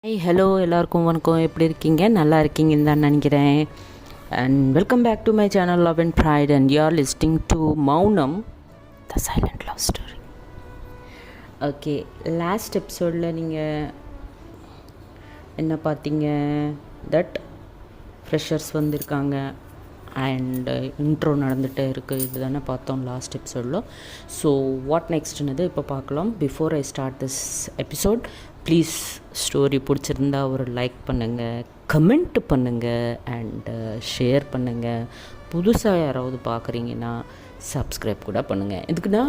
Hi hello எல்லாருக்கும் வணக்கம். எப்படி இருக்கீங்க? நல்லா இருக்கீங்கன்னு தான் நினைக்கிறேன். And welcome back to my channel love and pride and you are listening to Mounam the silent love story. Okay, last எபிசோடில் நீங்கள் என்ன பார்த்தீங்க? தட் ஃப்ரெஷர்ஸ் வந்திருக்காங்க அண்ட் இன்ட்ரோ நடந்துகிட்டே இருக்குது. இது தானே பார்த்தோம் லாஸ்ட் எபிசோடில். ஸோ வாட் நெக்ஸ்ட்னது இப்போ பார்க்கலாம். Before I start this episode, please story பிடிச்சிருந்தா ஒரு லைக் பண்ணுங்கள், கமெண்ட் பண்ணுங்கள் அண்டு ஷேர் பண்ணுங்கள். புதுசாக யாராவது பார்க்குறீங்கன்னா சப்ஸ்கிரைப் கூட பண்ணுங்கள். இதுக்குன்னா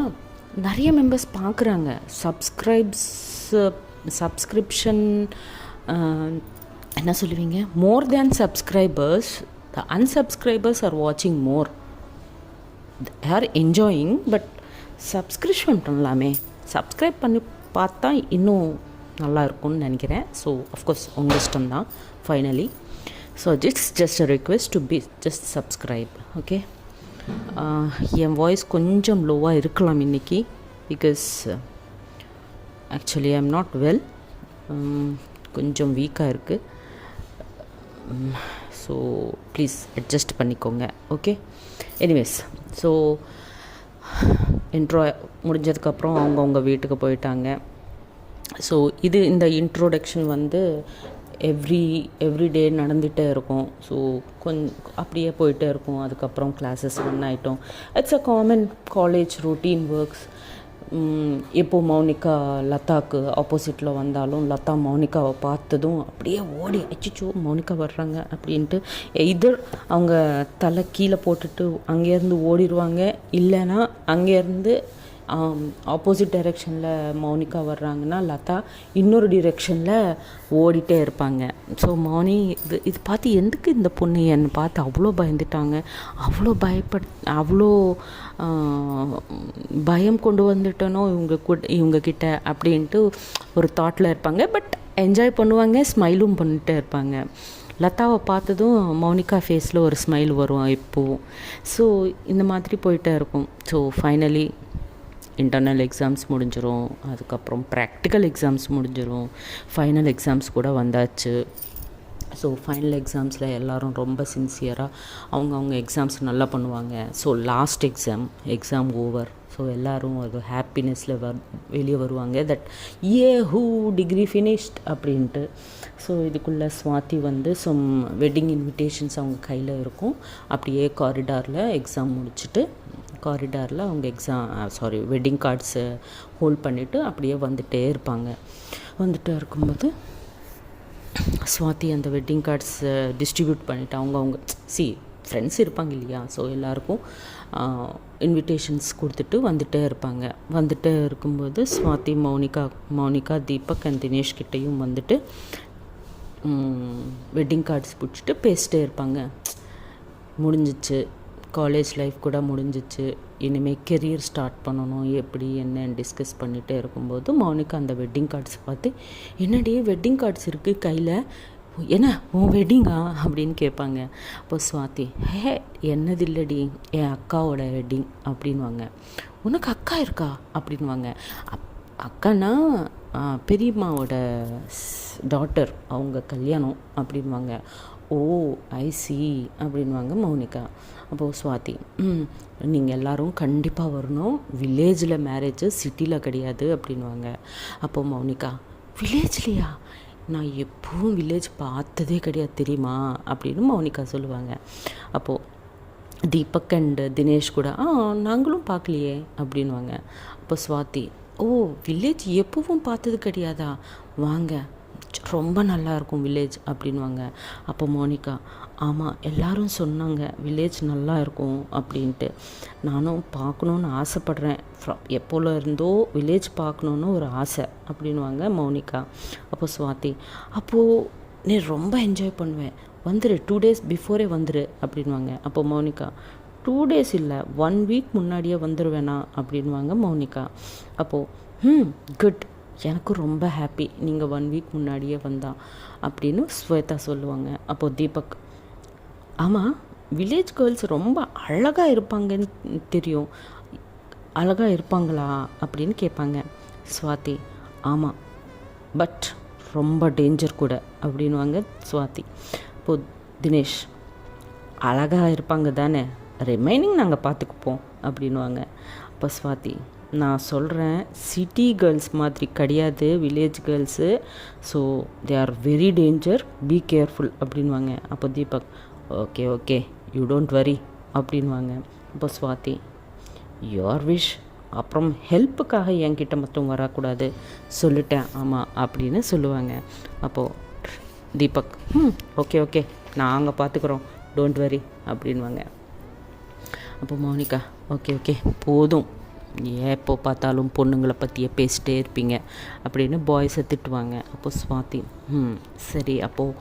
நிறைய மெம்பர்ஸ் பார்க்குறாங்க. சப்ஸ்கிரிப்ஷன் என்ன சொல்லுவீங்க, more than subscribers. The unsubscribers are watching more. They are enjoying, but subscription பண்ணலாமே. சப்ஸ்கிரைப் பண்ணி பார்த்தா இன்னும் நல்லா இருக்கும்னு நினைக்கிறேன். ஸோ அஃப்கோர்ஸ் உங்கள் இஷ்டம் தான் finally. So it's just a request to be just subscribe. Okay, N voice கொஞ்சம் லோவாக இருக்கலாம் இன்றைக்கி, because actually I am not well. கொஞ்சம் வீக்காக இருக்குது. ஸோ ப்ளீஸ் அட்ஜஸ்ட் பண்ணிக்கோங்க. ஓகே, எனிவேஸ், ஸோ இன்ட்ரோ முடிஞ்சதுக்கப்புறம் அவங்கவுங்க வீட்டுக்கு போயிட்டாங்க. ஸோ இந்த இன்ட்ரோடக்ஷன் வந்து எவ்ரி டே நடந்துகிட்டே இருக்கும். ஸோ அப்படியே போயிட்டே இருக்கும். அதுக்கப்புறம் கிளாஸஸ் ரன் ஆகிட்டோம். It's a common college routine works. எப்போ மௌனிகா லதாவுக்கு ஆப்போசிட்டில் வந்தாலும் லதா மௌனிகாவை பார்த்ததும் அப்படியே ஓடி அச்சிச்சோ மௌனிகா வர்றாங்க அப்படின்ட்டு எதர் அவங்க தலை கீழே போட்டுட்டு அங்கேருந்து ஓடிடுவாங்க. இல்லைன்னா அங்கேருந்து ஆப்போசிட் டைரெக்ஷனில் மௌனிகா வர்றாங்கன்னா லதா இன்னொரு டிரெக்ஷனில் ஓடிட்டே இருப்பாங்க. ஸோ மௌனி இது பார்த்து எதுக்கு இந்த பொண்ணு என்னை பார்த்து அவ்வளோ பயந்துட்டாங்க, அவ்வளோ பயம் கொண்டு வந்துட்டனோ இவங்கக்கிட்ட அப்படின்ட்டு ஒரு தாட்டில் இருப்பாங்க. பட் என்ஜாய் பண்ணுவாங்க, ஸ்மைலும் பண்ணிகிட்டே இருப்பாங்க. லதாவை பார்த்ததும் மௌனிகா ஃபேஸில் ஒரு ஸ்மைல் வரும் இப்போது. ஸோ இந்த மாதிரி போயிட்டே இருக்கும். ஸோ ஃபைனலி இன்டர்னல் எக்ஸாம்ஸ் முடிஞ்சிடும். அதுக்கப்புறம் ப்ராக்டிக்கல் எக்ஸாம்ஸ் முடிஞ்சிடும். ஃபைனல் எக்ஸாம்ஸ் கூட வந்தாச்சு. ஸோ ஃபைனல் எக்ஸாம்ஸில் எல்லோரும் ரொம்ப சின்சியராக அவங்க எக்ஸாம்ஸ் நல்லா பண்ணுவாங்க. So last exam over. So எல்லோரும் ஒரு ஹாப்பினஸில் வெளியே வருவாங்க. தட் ஹூ டிகிரி ஃபினிஷ்ட் அப்படின்ட்டு. ஸோ இதுக்குள்ளே ஸ்வாதி வந்து சம் வெட்டிங் இன்விடேஷன்ஸ் அவங்க கையில் இருக்கும். அப்படியே காரிடாரில் எக்ஸாம் முடிச்சுட்டு காரிடாரில் அவங்க வெட்டிங் கார்ட்ஸை ஹோல்ட் பண்ணிவிட்டு அப்படியே வந்துகிட்டே இருப்பாங்க. வந்துகிட்டே இருக்கும்போது ஸ்வாதி அந்த வெட்டிங் கார்ட்ஸை டிஸ்ட்ரிபியூட் பண்ணிவிட்டு அவங்க ஃப்ரெண்ட்ஸ் இருப்பாங்க இல்லையா, ஸோ எல்லாேருக்கும் இன்விடேஷன்ஸ் கொடுத்துட்டு வந்துகிட்டே இருப்பாங்க. வந்துகிட்டே இருக்கும்போது ஸ்வாதி மௌனிகா தீபக் அண்ட் தினேஷ் கிட்டேயும் வந்துட்டு வெட்டிங் கார்ட்ஸ் பிடிச்சிட்டு பேசிட்டே இருப்பாங்க. முடிஞ்சிச்சு, காலேஜ் லைஃப் கூட முடிஞ்சிச்சு, இனிமேல் கெரியர் ஸ்டார்ட் பண்ணணும் எப்படி என்னன்னு டிஸ்கஸ் பண்ணிகிட்டே இருக்கும்போது மௌனிகா அந்த வெட்டிங் கார்ட்ஸ் பார்த்து, என்னடி வெட்டிங் கார்ட்ஸ் இருக்குது கையில், என்ன உன் வெட்டிங்கா அப்படின்னு கேட்பாங்க. அப்போ ஸ்வாதி, என்னது இல்லடி, என் அக்காவோட வெட்டிங் அப்படின்வாங்க. உனக்கு அக்கா இருக்கா அப்படின்வாங்க. அக்கானா பெரியம்மாவோட டாட்டர், அவங்க கல்யாணம் அப்படின்வாங்க. ஓ ஐ சி அப்படின்வாங்க மௌனிகா. அப்போது ஸ்வாதி, நீங்கள் எல்லோரும் கண்டிப்பாக வரணும், வில்லேஜில் மேரேஜு, சிட்டியில் கிடையாது அப்படின்வாங்க. அப்போது மௌனிகா, வில்லேஜ்லையா? நான் எப்பவும் வில்லேஜ் பார்த்ததே கிடையாது தெரியுமா அப்படின்னு மௌனிகா சொல்லுவாங்க. அப்போது தீபக் அண்ட் தினேஷ் கூட நாங்களும் பார்க்கலையே அப்படின்வாங்க. அப்போ ஸ்வாதி, ஓ வில்லேஜ் எப்பவும் பார்த்தது கிடையாதா, வாங்க ரொம்ப நல்லாயிருக்கும் வில்லேஜ் அப்படின்வாங்க. அப்போ மோனிகா, ஆமாம் எல்லாரும் சொன்னாங்க வில்லேஜ் நல்லா இருக்கும் அப்படின்ட்டு, நானும் பார்க்கணுன்னு ஆசைப்பட்றேன், எப்போல இருந்தோ வில்லேஜ் பார்க்கணுன்னு ஒரு ஆசை அப்படின்வாங்க மௌனிகா. அப்போ ஸ்வாதி, அப்போது நீ ரொம்ப என்ஜாய் பண்ணுவேன், வந்துரு 2 days பிஃபோரே வந்துரு அப்படின்வாங்க. அப்போ மௌனிகா, 2 days இல்லை 1 week முன்னாடியே வந்துடுவேண்ணா அப்படின்வாங்க மௌனிகா. அப்போது குட், எனக்கும் ரொம்ப ஹாப்பி நீங்கள் 1 week முன்னாடியே வந்தா அப்படின்னு ஸ்வேதா சொல்லுவாங்க. அப்போது தீபக், ஆமாம் வில்லேஜ் கேர்ள்ஸ் ரொம்ப அழகாக இருப்பாங்கன்னு தெரியும், அழகாக இருப்பாங்களா அப்படின்னு கேட்பாங்க. ஸ்வாதி, ஆமாம் பட் ரொம்ப டேஞ்சர் கூட அப்படின்வாங்க ஸ்வாதி. இப்போது தினேஷ், அழகாக இருப்பாங்க தானே, ரிமைனிங் நாங்கள் பார்த்துக்குப்போம் அப்படின்வாங்க. அப்போ ஸ்வாதி, நான் சொல்கிறேன், சிட்டி கேர்ள்ஸ் மாதிரி கிடையாது village girls, so they are very danger, be careful அப்படின்வாங்க. அப்போ Deepak, okay okay you don't worry அப்படின்வாங்க. அப்போ ஸ்வாதி, யோர் விஷ், அப்புறம் ஹெல்ப்புக்காக என்கிட்ட மட்டும் வரக்கூடாது, சொல்லிட்டேன் ஆமாம் அப்படின்னு சொல்லுவாங்க. அப்போது தீபக், ஓகே ஓகே நாங்கள் பார்த்துக்குறோம், டோன்ட் வரி அப்படின்வாங்க. அப்போ மௌனிகா, ஓகே ஓகே போதும், எப்போ பார்த்தாலும் பொண்ணுங்களை பற்றியே பேசிட்டே இருப்பீங்க அப்படின்னு பாய்ஸை திட்டுவாங்க. அப்போது ஸ்வாதி, சரி அப்போது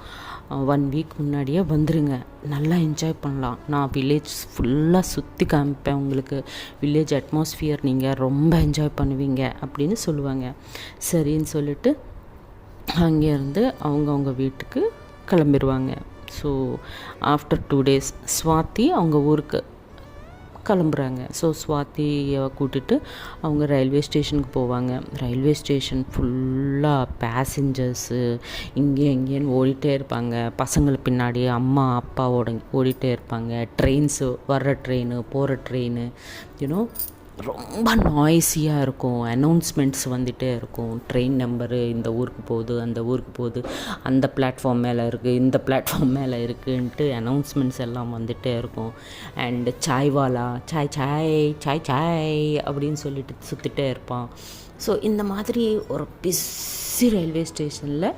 1 வீக் முன்னாடியே வந்துடுங்க, நல்லா என்ஜாய் பண்ணலாம், நான் வில்லேஜ் ஃபுல்லாக சுற்றி காமிப்பேன் உங்களுக்கு, வில்லேஜ் அட்மாஸ்ஃபியர் நீங்கள் ரொம்ப என்ஜாய் பண்ணுவீங்க அப்படின்னு சொல்லுவாங்க. சரின்னு சொல்லிட்டு அங்கேருந்து அவங்கவுங்க வீட்டுக்கு கிளம்பிடுவாங்க. ஸோ ஆஃப்டர் 2 days ஸ்வாதி அவங்க ஊருக்கு கிளம்புறாங்க. ஸோ ஸ்வாதியை கூட்டிட்டு அவங்க ரயில்வே ஸ்டேஷனுக்கு போவாங்க. ரயில்வே ஸ்டேஷன் ஃபுல்லாக பேசஞ்சர்ஸு இங்கே இங்கேன்னு ஓடிட்டே இருப்பாங்க. பசங்களுக்கு பின்னாடி அம்மா அப்பாவோட ஓடிட்டே இருப்பாங்க. ட்ரெயின்ஸு, வர்ற ட்ரெயின், போகிற ட்ரெயின், யூனோ ரொம்ப நாய்ஸியாக இருக்கும். அனௌன்ஸ்மெண்ட்ஸ் வந்துகிட்டே இருக்கும். ட்ரெயின் நம்பரு இந்த ஊருக்கு போகுது, அந்த ஊருக்கு போகுது, அந்த பிளாட்ஃபார்ம் மேலே இருக்குது, இந்த பிளாட்ஃபார்ம் மேலே இருக்குன்ட்டு அனௌன்ஸ்மெண்ட்ஸ் எல்லாம் வந்துகிட்டே இருக்கும். அண்டு சாய்வாலா, சாய் சாய் சாய் சாய் அப்படின்னு சொல்லிட்டு சுற்றிட்டே இருப்பான். ஸோ இந்த மாதிரி ஒரு பிஸி ரயில்வே ஸ்டேஷனில்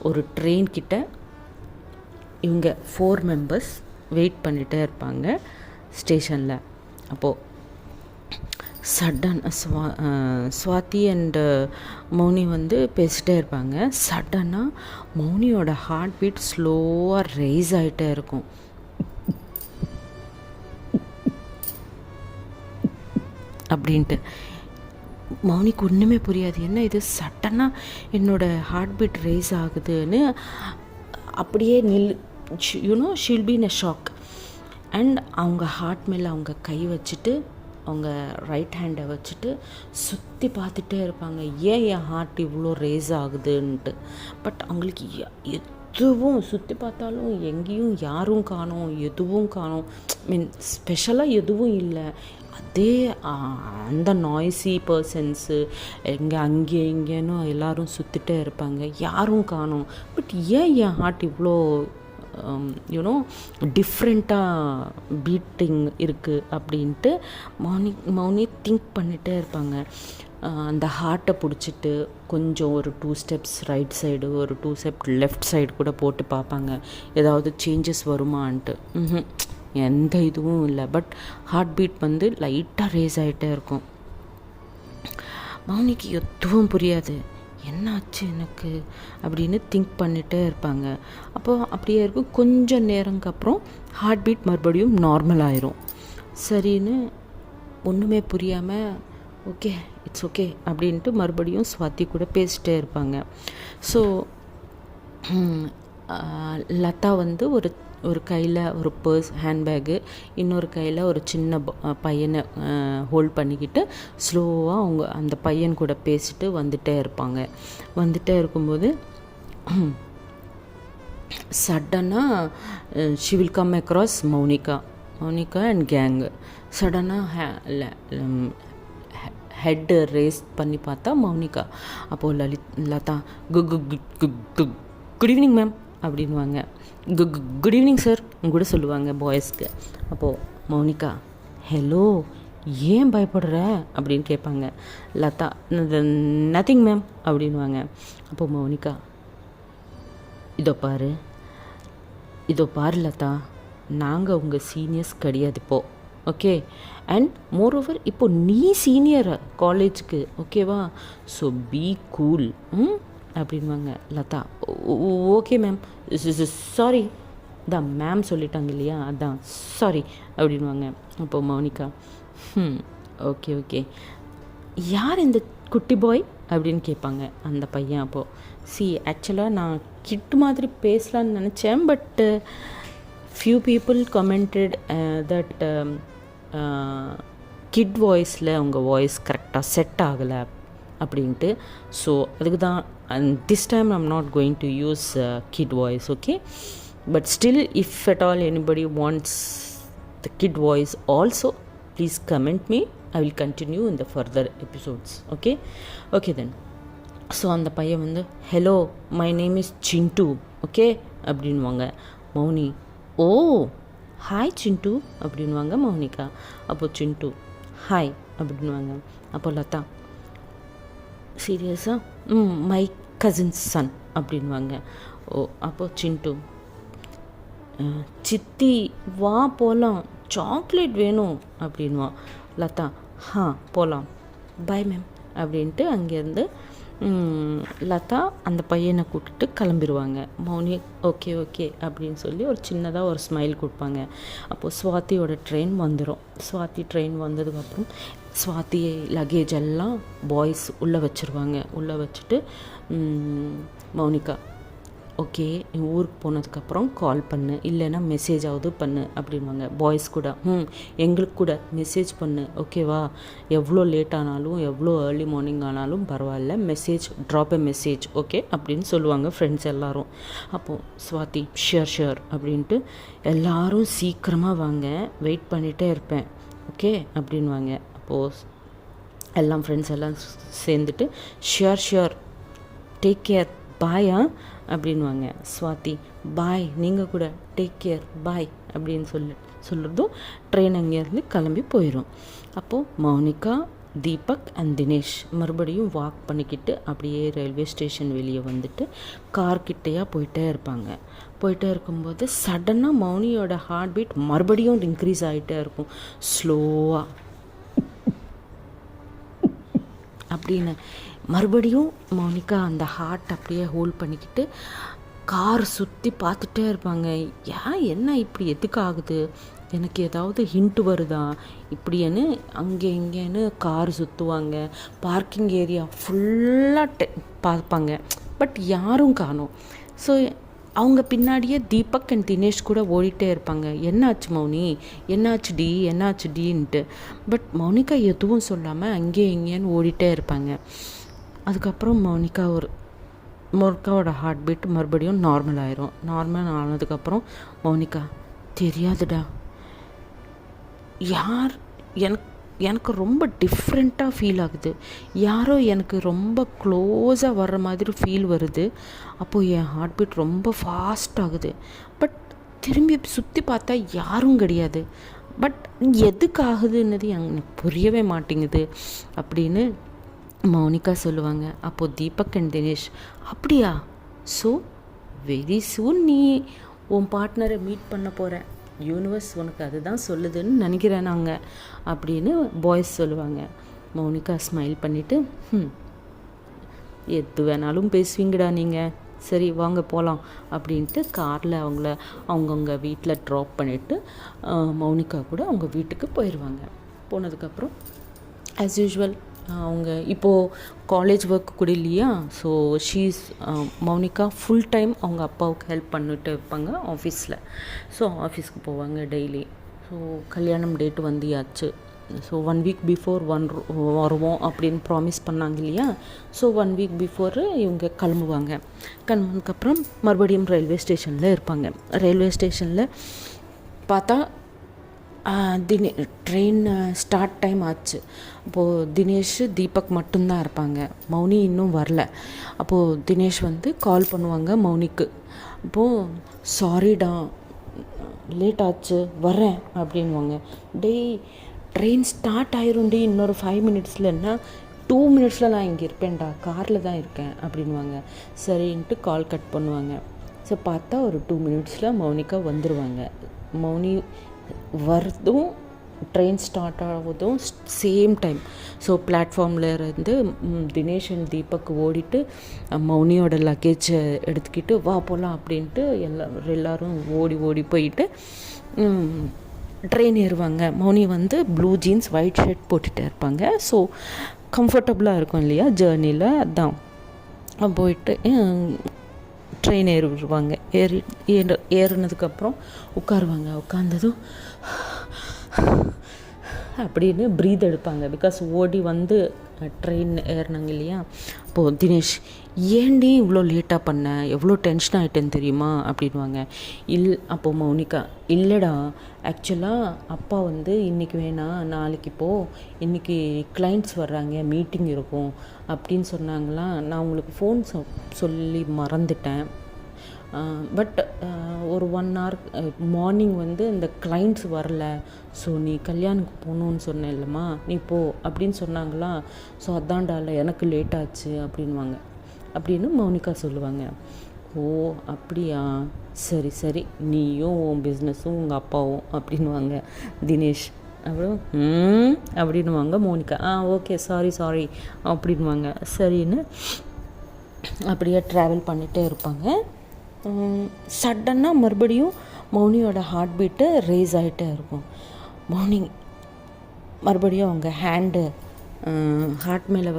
ஒரு ட்ரெயின் கிட்ட இவங்க 4 members வெயிட் பண்ணிகிட்டே இருப்பாங்க ஸ்டேஷனில். அப்போது சடன் ஸ்வாதி அண்டு மௌனி வந்து பேசிகிட்டே இருப்பாங்க. சடனாக மௌனியோட ஹார்ட் பீட் ஸ்லோவாக ரைஸ் ஆகிட்டே இருக்கும். அப்படின்ட்டு மௌனிக்கு ஒன்றுமே புரியாது, என்ன இது சடனாக என்னோடய ஹார்ட் பீட் ரைஸ் ஆகுதுன்னு. அப்படியே you know she'll be in a shock. And அவங்க ஹார்ட் மேலே அவங்க கை வச்சுட்டு அவங்க ரைட் ஹேண்டை வச்சுட்டு சுற்றி பார்த்துட்டே இருப்பாங்க, ஏன் என் ஹார்ட் இவ்வளோ ரேஸ் ஆகுதுன்ட்டு. பட் அவங்களுக்கு எதுவும் சுற்றி பார்த்தாலும் எங்கேயும் யாரும் காணோம், எதுவும் காணோம், மீன் ஸ்பெஷலாக எதுவும் இல்லை. அதே அந்த நாய்ஸி பர்சன்ஸு அங்கே இங்கேன்னு எல்லோரும் சுற்றிட்டே இருப்பாங்க, யாரும் காணோம். பட் ஏன் என் ஹார்ட் இவ்வளோ யூனோ டிஃப்ரெண்ட்டாக பீட்டிங் இருக்குது அப்படின்ட்டு மௌனி திங்க் பண்ணிகிட்டே இருப்பாங்க. அந்த ஹார்ட்டை பிடிச்சிட்டு கொஞ்சம் ஒரு 2 steps ரைட் சைடு, ஒரு 2 step லெஃப்ட் சைடு கூட போட்டு பார்ப்பாங்க, ஏதாவது சேஞ்சஸ் வருமான்ட்டு. எந்த இதுவும் இல்லை. பட் ஹார்ட் பீட் வந்து லைட்டாக ரேஸ் ஆகிட்டே இருக்கும். மௌனிக்கு எதுவும் புரியாது, என்னாச்சு எனக்கு அப்படின்னு திங்க் பண்ணிகிட்டே இருப்பாங்க. அப்போது அப்படியே இருக்கும். கொஞ்சம் நேரங்க அப்புறம் ஹார்ட் பீட் மறுபடியும் நார்மல் ஆயிரும். சரின்னு ஒன்றுமே புரியாமல் ஓகே இட்ஸ் ஓகே அப்படின்ட்டு மறுபடியும் ஸ்வாதி கூட பேசிகிட்டே இருப்பாங்க. ஸோ லதா வந்து ஒரு கையில் ஒரு பர்ஸ், ஹேண்ட்பேக்கு, இன்னொரு கையில் ஒரு சின்ன பையனை ஹோல்ட் பண்ணிக்கிட்டு ஸ்லோவாக அவங்க அந்த பையன் கூட பேசிட்டு வந்துகிட்டே இருப்பாங்க. வந்துகிட்டே இருக்கும்போது சடனாக she will come across Mounika and gang. சடனாக ஹெட்டு ரேஸ் பண்ணி பார்த்தா மௌனிகா. அப்போது லதா, குட் ஈவினிங் மேம் அப்படின்வாங்க. குட் ஈவினிங் சார் கூட சொல்லுவாங்க பாய்ஸ்க்கு. அப்போது மௌனிகா, ஹலோ ஏன் பயப்படுற அப்படின்னு கேட்பாங்க. லதா, நத்திங் மேம் அப்படின்வாங்க. அப்போது மௌனிகா, இதோ பாரு லதா, நாங்கள் உங்கள் சீனியர்ஸ் கிடையாது இப்போது, ஓகே? அண்ட் மோரோவர் இப்போ நீ சீனியர் காலேஜுக்கு, ஓகேவா? ஸோ பி கூல் அப்படின்வாங்க. லதா, ஓகே மேம், சாரி, அதான் மேம் சொல்லிட்டாங்க இல்லையா, அதான் சாரி அப்படின்வாங்க. அப்போது மௌனிகா, ஓகே ஓகே, யார் இந்த குட்டி பாய் அப்படின்னு கேட்பாங்க அந்த பையன். அப்போது ஆக்சுவலாக நான் கிட் மாதிரி பேசலான்னு நினச்சேன், but few people commented that kid வாய்ஸில் அவங்க வாய்ஸ் கரெக்டாக செட் ஆகலை அப்படின்ட்டு. ஸோ அதுக்கு தான் and this time I'm not going to use kid voice, okay? But still, if at all anybody wants the kid voice also, please comment me. I will continue in the further episodes, okay then. So அந்த பையன் வந்து hello my name is Chintu okay அப்படின்வாங்க. மௌனி ஓ hi சிண்டு அப்படின்வாங்க மௌனிகா. அப்போது சிண்டு hi அப்படின்வாங்க. அப்போ லதா சீரியஸாக மை கசின்ஸ் சன் அப்படின்வாங்க. ஓ அப்போது சிண்டு சித்தி வா போகலாம் சாக்லேட் வேணும் அப்படின்வான். லதா போகலாம் பாய் மேம் அப்படின்ட்டு அங்கேருந்து லதா அந்த பையனை கூப்பிட்டு கிளம்பிடுவாங்க. மௌனி ஓகே ஓகே அப்படின்னு சொல்லி ஒரு சின்னதாக ஒரு ஸ்மைல் கொடுப்பாங்க. அப்போது ஸ்வாதியோட ட்ரெயின் வந்துடும். ஸ்வாதி ட்ரெயின் வந்ததுக்கப்புறம் ஸ்வாதி லக்கேஜ் எல்லாம் பாய்ஸ் உள்ளே வச்சுருவாங்க. உள்ளே வச்சுட்டு மௌனிகா ஓகே நீ ஊருக்கு போனதுக்கப்புறம் கால் பண்ணு, இல்லைன்னா மெசேஜாவது பண்ணு அப்படின்வாங்க. பாய்ஸ் கூட எங்களுக்கு கூட மெசேஜ் பண்ணு ஓகேவா, எவ்வளோ லேட் ஆனாலும் எவ்வளோ ஏர்லி மார்னிங் ஆனாலும் பரவாயில்ல, மெசேஜ் ட்ராப் எ மெசேஜ் ஓகே அப்படின்னு சொல்லுவாங்க ஃப்ரெண்ட்ஸ் எல்லோரும். அப்போது ஸ்வாதி ஷியோர் அப்படின்ட்டு எல்லோரும் சீக்கிரமாக வாங்க, வெயிட் பண்ணிகிட்டே இருப்பேன் ஓகே அப்படின்வாங்க. அப்போது எல்லாம் ஃப்ரெண்ட்ஸ் எல்லாம் சேர்ந்துட்டு ஷியோர் டேக் கேர் பாயா அப்படின்வாங்க. ஸ்வாதி பாய் நீங்கள் கூட டேக் கேர் பாய் அப்படின்னு சொல்கிறதும் ட்ரெயின் அங்கேருந்து கிளம்பி போயிடும். அப்போது மௌனிகா தீபக் அண்ட் தினேஷ் மறுபடியும் வாக் பண்ணிக்கிட்டு அப்படியே ரயில்வே ஸ்டேஷன் வெளியே வந்துட்டு கார்கிட்டையாக போயிட்டே இருப்பாங்க. போயிட்டே இருக்கும்போது சடனாக மௌனியோட ஹார்ட் பீட் மறுபடியும் இன்க்ரீஸ் ஆகிட்டே இருக்கும் ஸ்லோவாக அப்படின்னு. மறுபடியும் மௌனிகா அந்த ஹார்ட் அப்படியே ஹோல்ட் பண்ணிக்கிட்டு கார் சுற்றி பார்த்துட்டே இருப்பாங்க. என்ன இப்படி எதுக்கு ஆகுது, எனக்கு ஏதாவது ஹிண்ட் வருதா இப்படின்னு அங்கே இங்கேன்னு கார் சுற்றுவாங்க. பார்க்கிங் ஏரியா ஃபுல்லாக பார்ப்பாங்க, பட் யாரும் காணோம். ஸோ அவங்க பின்னாடியே தீபக் அண்ட் தினேஷ் கூட ஓடிட்டே இருப்பாங்க. என்னாச்சு மௌனி, என்னாச்சு டின்ட்டு. பட் மௌனிகா எதுவும் சொல்லாமல் அங்கே இங்கேன்னு ஓடிட்டே இருப்பாங்க. அதுக்கப்புறம் மௌனிகாவோட ஹார்ட் பீட் மறுபடியும் நார்மல் ஆயிரும். நார்மல் ஆனதுக்கப்புறம் மௌனிகா தெரியாதுடா, எனக்கு ரொம்ப டிஃப்ரெண்ட்டாக ஃபீல் ஆகுது, யாரோ எனக்கு ரொம்ப க்ளோஸாக வர்ற மாதிரி ஃபீல் வருது. அப்போது என் ஹார்ட் பீட் ரொம்ப ஃபாஸ்ட் ஆகுது. பட் திரும்பி சுற்றி பார்த்தா யாரும் கிடையாது. பட் எதுக்கு ஆகுதுன்னது எனக்கு புரியவே மாட்டேங்குது அப்படின்னு மௌனிகா சொல்லுவாங்க. அப்போது தீபக் அண்ட் தினேஷ் அப்படியா, ஸோ வெரி சூன் நீ உன் பார்ட்னரை மீட் பண்ண போகிற, யூனிவர்ஸ் உனக்கு அதுதான் சொல்லுதுன்னு நினைக்கிறேன் நாங்கள் அப்படின்னு பாய்ஸ் சொல்லுவாங்க. மௌனிகா ஸ்மைல் பண்ணிவிட்டு எது வேணாலும் பேசுவீங்கடா நீங்கள், சரி வாங்க போகலாம் அப்படின்ட்டு காரில் அவங்கவுங்க வீட்டில் ட்ராப் பண்ணிவிட்டு மௌனிகா கூட அவங்க வீட்டுக்கு போயிடுவாங்க. போனதுக்கப்புறம் ஆஸ் யூஷுவல் அவங்க இப்போது காலேஜ் ஒர்க் கூட இல்லையா, ஸோ மௌனிகா ஃபுல் டைம் அவங்க அப்பாவுக்கு ஹெல்ப் பண்ணிட்டு இருப்பாங்க ஆஃபீஸில். ஸோ ஆஃபீஸ்க்கு போவாங்க டெய்லி. ஸோ கல்யாணம் டேட்டு வந்தியாச்சு. ஸோ 1 வீக் பிஃபோர் வருவோம் அப்படின்னு ப்ராமிஸ் பண்ணாங்க இல்லையா, ஸோ 1 வீக் பிஃபோரு இவங்க கிளம்புனதுக்கப்புறம் மறுபடியும் ரயில்வே ஸ்டேஷனில் இருப்பாங்க. ரயில்வே ஸ்டேஷனில் பார்த்தா ட்ரெயின் ஸ்டார்ட் டைம் ஆச்சு. அப்போது தினேஷ் தீபக் மட்டும்தான் இருப்பாங்க, மௌனி இன்னும் வரல. அப்போது தினேஷ் வந்து கால் பண்ணுவாங்க மௌனிக்கு. அப்போது சாரிடா லேட் ஆச்சு வரேன் அப்படின்வாங்க. ட்ரெயின் ஸ்டார்ட் ஆயிரும்டி இன்னொரு 5 மினிட்ஸ்லன்னா 2 மினிட்ஸில் நான் இங்கே இருப்பேன்டா, காரில் தான் இருக்கேன் அப்படின்வாங்க. சரின்ட்டு கால் கட் பண்ணுவாங்க. ஸோ பார்த்தா ஒரு 2 மினிட்ஸில் மௌனிகா வந்துடுவாங்க. மௌனி வரதும் ட்ரெயின் ஸ்டார்ட் ஆகுதும் சேம் டைம். ஸோ பிளாட்ஃபார்மில் இருந்து தினேஷ் அண்ட் தீபக் ஓடிட்டு மௌனியோட லக்கேஜை எடுத்துக்கிட்டு வா போகலாம் அப்படின்ட்டு எல்லோரும் ஓடி போயிட்டு ட்ரெயின் ஏறுவாங்க. மௌனி வந்து ப்ளூ ஜீன்ஸ் ஒயிட் ஷர்ட் போட்டுகிட்டே இருப்பாங்க. ஸோ கம்ஃபர்டபுளாக இருக்கும் இல்லையா ஜேர்னியில், அதுதான் போயிட்டு ட்ரெயின் ஏறிடுவாங்க. ஏறினதுக்கப்புறம் உட்காருவாங்க. உட்காந்ததும் அப்படின்னு ப்ரீத் எடுப்பாங்க. பிகாஸ் ஓடி வந்து ட்ரெயின் ஏறினாங்க இல்லையா, அப்போது தினேஷ் ஏன்டி இவ்வளோ லேட்டாக பண்ண, எவ்வளோ டென்ஷன் ஆகிட்டேன்னு தெரியுமா அப்படின்வாங்க. அப்போது மௌனிகா, இல்லைடா ஆக்சுவலாக அப்பா வந்து இன்றைக்கி வேணாம் நாளைக்கு இன்றைக்கி கிளைண்ட்ஸ் வர்றாங்க, மீட்டிங் இருக்கும் அப்படின்னு சொன்னாங்களாம். நான் உங்களுக்கு ஃபோன் சொல்லி மறந்துட்டேன். பட் ஒரு 1 hour மார்னிங் வந்து இந்த கிளைண்ட்ஸ் வரல, ஸோ நீ கல்யாணுக்கு போகணுன்னு சொன்னேன் இல்லைம்மா, நீ போ அப்படின்னு சொன்னாங்களா. ஸோ அதான்டால எனக்கு லேட் ஆச்சு அப்படின்வாங்க. அப்படின்னு மௌனிகா சொல்லுவாங்க. ஓ அப்படியா, சரி சரி, நீயும் உன் பிஸ்னஸும் உங்கள் அப்பாவும் அப்படின்வாங்க தினேஷ். அப்புறம் அப்படின்வாங்க மௌனிகா. ஓகே சாரி அப்படின்வாங்க. சரின்னு அப்படியே ட்ராவல் பண்ணிகிட்டே இருப்பாங்க. சடன்னாக மறுபடியும் மௌனியோட ஹார்ட் பீட்டு ரேஸ் ஆகிட்டே இருக்கும். மௌனி மறுபடியும் அவங்க ஹேண்டு ஹார்ட் மேலே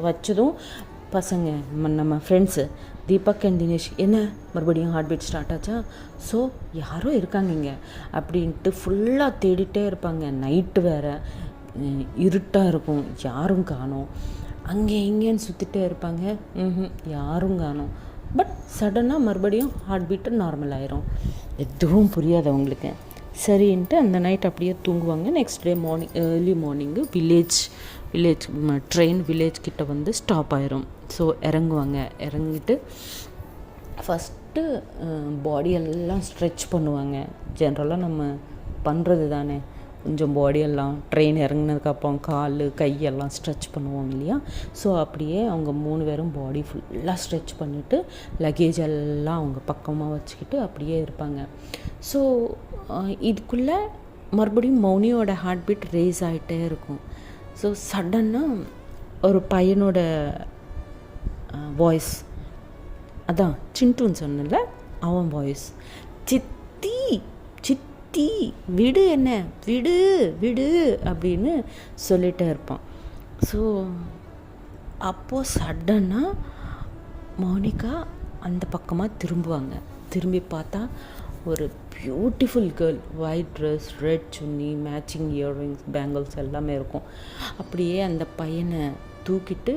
வச்சதும் பசங்க நம்ம ஃப்ரெண்ட்ஸு தீபக் அண்ட் தினேஷ், என்ன மறுபடியும் ஹார்ட் பீட் ஸ்டார்ட் ஆச்சா, ஸோ யாரோ இருக்காங்க இங்கே அப்படின்ட்டு ஃபுல்லாக தேடிட்டே இருப்பாங்க. நைட்டு வேறு இருட்டாக இருக்கும், யாரும் காணோம். அங்கே இங்கேன்னு சுற்றிட்டே இருப்பாங்க, யாரும் காணோம். பட் சடனாக மறுபடியும் ஹார்ட் பீட்டு நார்மல் ஆயிரும். எதுவும் புரியாது அவங்களுக்கு. சரின்ட்டு அந்த நைட் அப்படியே தூங்குவாங்க. Next day morning early morning village train village கிட்ட வந்து ஸ்டாப் ஆயிரும். ஸோ இறங்குவாங்க. இறங்கிட்டு ஃபஸ்ட்டு பாடியெல்லாம் ஸ்ட்ரெச் பண்ணுவாங்க. ஜென்ரலாக நம்ம பண்ணுறது தானே, கொஞ்சம் பாடியெல்லாம் ட்ரெயின் இறங்கினதுக்கப்புறம் கால் கையெல்லாம் ஸ்ட்ரெச் பண்ணுவோம் இல்லையா. ஸோ அப்படியே அவங்க 3 பேரும் பாடி ஃபுல்லாக ஸ்ட்ரெச் பண்ணிவிட்டு லக்கேஜ் எல்லாம் அவங்க பக்கமாக வச்சுக்கிட்டு அப்படியே இருப்பாங்க. ஸோ இதுக்குள்ளே மறுபடியும் மௌனியோட ஹார்ட் பீட் ரேஸ் ஆகிட்டே இருக்கும். ஸோ சடன்னாக ஒரு பையனோட வாய்ஸ், அதான் சின்ட்டுன்னு சொன்னல அவன் வாய்ஸ், சித்தி சித்தி விடு, என்ன விடு விடு அப்படின்னு சொல்லிகிட்டே இருப்பான். ஸோ அப்போது சடனாக மௌனிகா அந்த பக்கமாக திரும்புவாங்க. திரும்பி பார்த்தா ஒரு beautiful girl, white dress, red chunni, matching earrings, bangles எல்லாமே இருக்கும். அப்படியே அந்த பையனை தூக்கிட்டு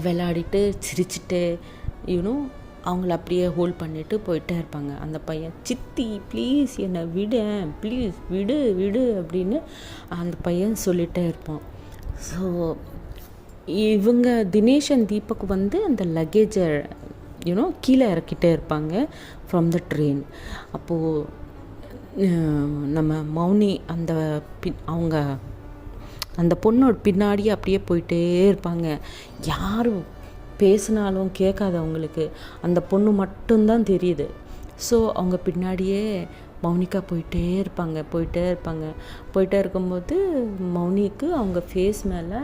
விளையாடிட்டு சிரிச்சுட்டு அவங்கள அப்படியே ஹோல்ட் பண்ணிவிட்டு போயிட்டே இருப்பாங்க. அந்த பையன், சித்தி ப்ளீஸ் என்னை விடு, ப்ளீஸ் விடு விடு அப்படின்னு அந்த பையன் சொல்லிகிட்டே இருப்பான். ஸோ இவங்க தினேஷ் அண்ட் தீபக் வந்து அந்த லக்கேஜை கீழே இறக்கிட்டே இருப்பாங்க ஃப்ரம் த ட்ரெயின். அப்போது நம்ம மௌனி அவங்க அந்த பொண்ணோட பின்னாடி அப்படியே போயிட்டே இருப்பாங்க. யாரும் பேசினாலும் கேட்காது அவங்களுக்கு, அந்த பொண்ணு மட்டும்தான் தெரியுது. ஸோ அவங்க பின்னாடியே மௌனிகா போயிட்டே இருக்கும்போது மௌனிக்கு அவங்க ஃபேஸ் மேலே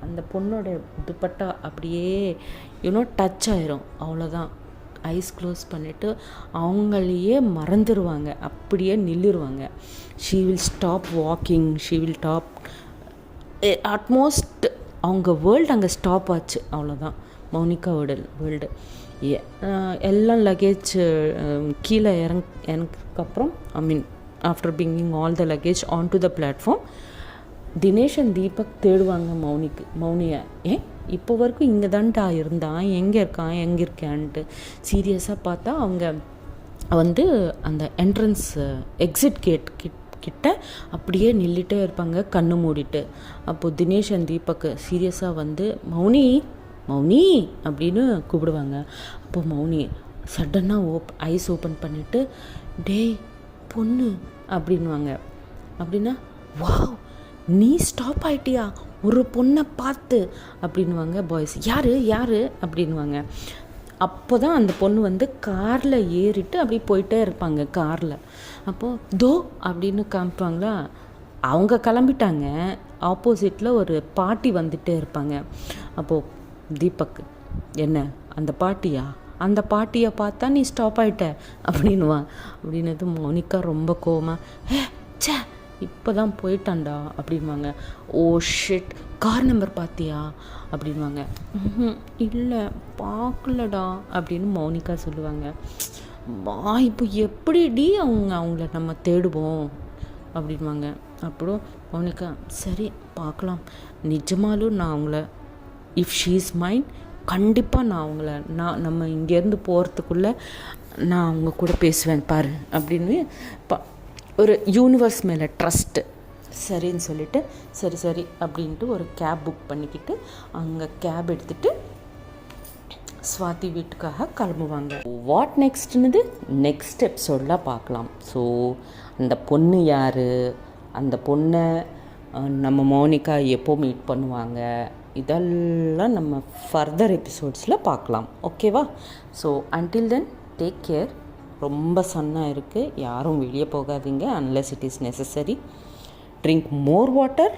அந்த பொண்ணோட துப்பட்டா அப்படியே டச் ஆயிரும். அவ்வளோதான், ஐஸ் க்ளோஸ் பண்ணிவிட்டு அவங்களையே மறந்துடுவாங்க, அப்படியே நில்லுருவாங்க. She will stop walking, she will top at most அவங்க வேர்ல்டு அங்கே ஸ்டாப் ஆச்சு. அவ்வளோதான் மௌனிகாவோட வேர்ல்டு. எல்லாம் லக்கேஜ் கீழே இறங்கப்புறம் after bringing all the luggage on to the platform, Dinesh and Deepak தேடுவாங்க மௌனியை. இப்போ வரைக்கும் இங்கே தான்டா இருந்தான், எங்கே இருக்கான்ட்டு. சீரியஸாக பார்த்தா அவங்க வந்து அந்த என்ட்ரன்ஸ் எக்ஸிட் கேட் கிட்ட அப்படியே நில்லிட்டே இருப்பாங்க, கண்ணு மூடிட்டு. அப்போது தினேஷ் அண்ட் தீபக் சீரியஸாக வந்து மௌனி அப்படின்னு கூப்பிடுவாங்க. அப்போது மௌனி சடனாக ஐஸ் ஓப்பன் பண்ணிவிட்டு, டேய் பொண்ணு அப்படின்வாங்க. அப்படின்னா, வாவ் நீ ஸ்டாப் ஆகிட்டியா ஒரு பொண்ணை பார்த்து அப்படின்வாங்க பாய்ஸ். யார் அப்படின்வாங்க. அப்போ தான் அந்த பொண்ணு வந்து காரில் ஏறிட்டு அப்படி போயிட்டே இருப்பாங்க காரில். அப்போது தோ அப்படின்னு காமிப்பாங்களா, அவங்க கிளம்பிட்டாங்க. ஆப்போசிட்டில் ஒரு பாட்டி வந்துகிட்டே இருப்பாங்க. அப்போது தீபக், என்ன அந்த பாட்டியா, அந்த பாட்டியை பார்த்தா நீ ஸ்டாப் ஆகிட்ட அப்படின்வான். அப்படின்னது மௌனிகா ரொம்ப கோவமாக, சே இப்போ தான் போயிட்டான்டா அப்படின்வாங்க. ஓ ஷிட், கார் நம்பர் பார்த்தியா அப்படின்வாங்க. இல்லை பார்க்கலடா அப்படின்னு மௌனிகா சொல்லுவாங்க. இப்போ எப்படிடி அவங்கள நம்ம தேடுவோம் அப்படின்வாங்க. அப்புறம் மோனிகா சரி பார்க்கலாம், நிஜமாலும் நான் அவங்கள இஃப் ஷீ இஸ் மைண்ட் கண்டிப்பாக நான் அவங்கள நம்ம இங்கேருந்து போகிறதுக்குள்ளே நான் அவங்க கூட பேசுவேன் பாரு அப்படின்னு ஒரு யூனிவர்ஸ் மேலே ட்ரஸ்ட்டு. சரின்னு சொல்லிவிட்டு சரி அப்படின்ட்டு ஒரு கேப் புக் பண்ணிக்கிட்டு அங்கே கேப் எடுத்துகிட்டு ஸ்வாதி வீட்டுக்காக கிளம்புவாங்க. வாட் நெக்ஸ்ட்னுது நெக்ஸ்ட் எபிசோடில் பார்க்கலாம். ஸோ அந்த பொண்ணு யார், அந்த பொண்ணை நம்ம மோனிகா எப்போ மீட் பண்ணுவாங்க, இதெல்லாம் நம்ம ஃபர்தர் எபிசோட்ஸில் பார்க்கலாம். ஓகேவா? So until then take care. ரொம்ப சன்னாக இருக்குது, யாரும் வெளியே போகாதீங்க unless it is necessary. Drink more water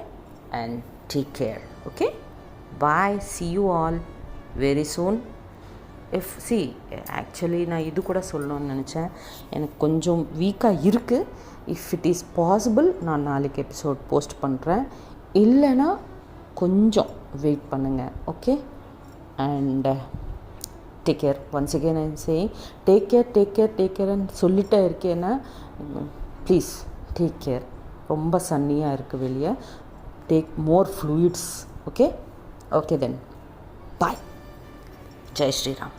and take care. Okay, bye, see you all very soon. Actually நான் இது கூட சொல்லணும்னு நினச்சேன், எனக்கு கொஞ்சம் வீக்காக இருக்குது. இஃப் இட் இஸ் பாசிபிள் நான் நாளைக்கு எபிசோட் போஸ்ட் பண்ணுறேன், இல்லைன்னா கொஞ்சம் வெயிட் பண்ணுங்கள். Okay, and take care. Once again I am saying take கேர்ன்னு சொல்லிட்டே இருக்கேன்னா ப்ளீஸ் டேக் கேர். ரொம்ப சன்னியாக இருக்குது வெளியே. Take more fluids. Okay then bye. Jai Sriram.